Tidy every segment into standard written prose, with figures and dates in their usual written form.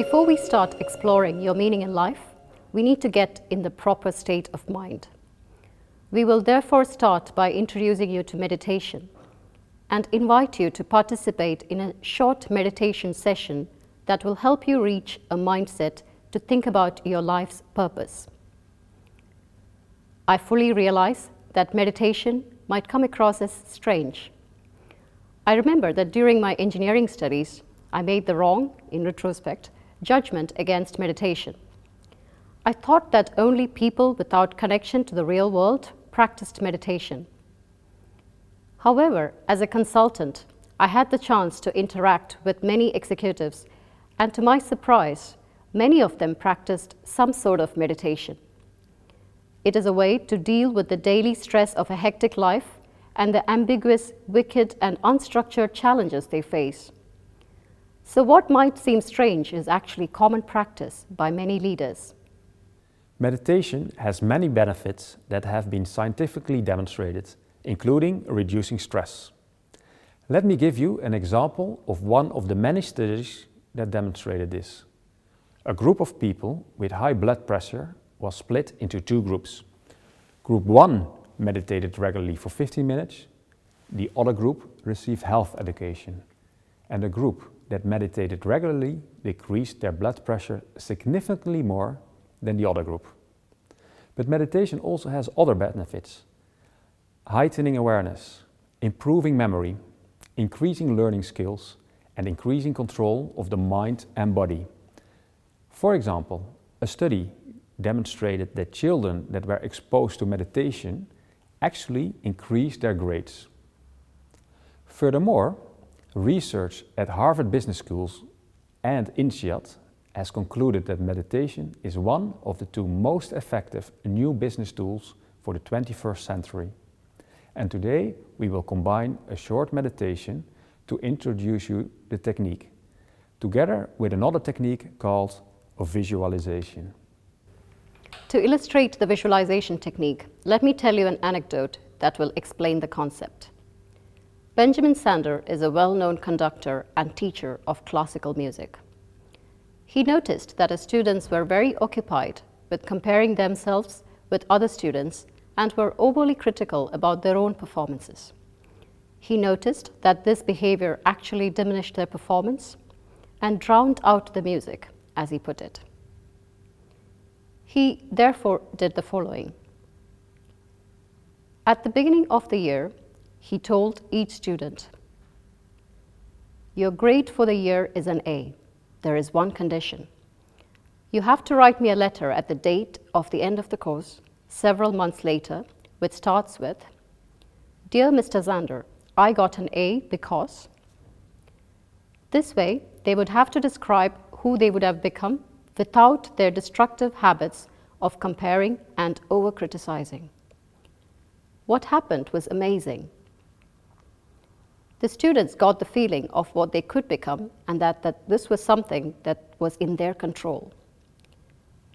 Before we start exploring your meaning in life, we need to get in the proper state of mind. We will therefore start by introducing you to meditation and invite you to participate in a short meditation session that will help you reach a mindset to think about your life's purpose. I fully realize that meditation might come across as strange. I remember that during my engineering studies, I made the wrong, in retrospect, judgment against meditation. I thought that only people without connection to the real world practiced meditation. However, as a consultant, I had the chance to interact with many executives, and to my surprise, many of them practiced some sort of meditation. It is a way to deal with the daily stress of a hectic life and the ambiguous, wicked, and unstructured challenges they face. So what might seem strange is actually common practice by many leaders. Meditation has many benefits that have been scientifically demonstrated, including reducing stress. Let me give you an example of one of the many studies that demonstrated this. A group of people with high blood pressure was split into two groups. Group 1 meditated regularly for 15 minutes. The other group received health education. And the group that meditated regularly decreased their blood pressure significantly more than the other group. But meditation also has other benefits: heightening awareness, improving memory, increasing learning skills, and increasing control of the mind and body. For example, a study demonstrated that children that were exposed to meditation actually increased their grades. Furthermore, research at Harvard Business Schools and INSEAD has concluded that meditation is one of the two most effective new business tools for the 21st century. And today we will combine a short meditation to introduce you the technique, together with another technique called visualization. To illustrate the visualization technique, let me tell you an anecdote that will explain the concept. Benjamin Sander is a well-known conductor and teacher of classical music. He noticed that his students were very occupied with comparing themselves with other students and were overly critical about their own performances. He noticed that this behavior actually diminished their performance and drowned out the music, as he put it. He therefore did the following. At the beginning of the year, he told each student, "Your grade for the year is an A. There is one condition. You have to write me a letter at the date of the end of the course, several months later, which starts with, 'Dear Mr. Sander, I got an A because.' This way, they would have to describe who they would have become without their destructive habits of comparing and over-criticizing. What happened was amazing. The students got the feeling of what they could become and that this was something that was in their control.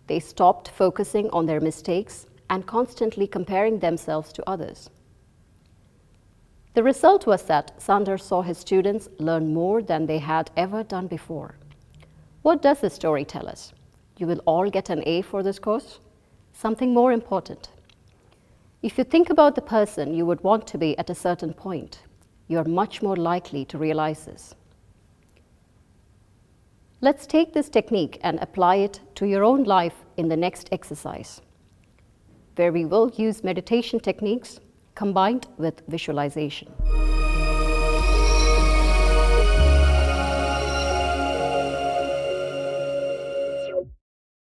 They stopped focusing on their mistakes and constantly comparing themselves to others. The result was that Sander saw his students learn more than they had ever done before. What does this story tell us? You will all get an A for this course? Something more important. If you think about the person you would want to be at a certain point, you are much more likely to realize this. Let's take this technique and apply it to your own life in the next exercise, where we will use meditation techniques combined with visualization.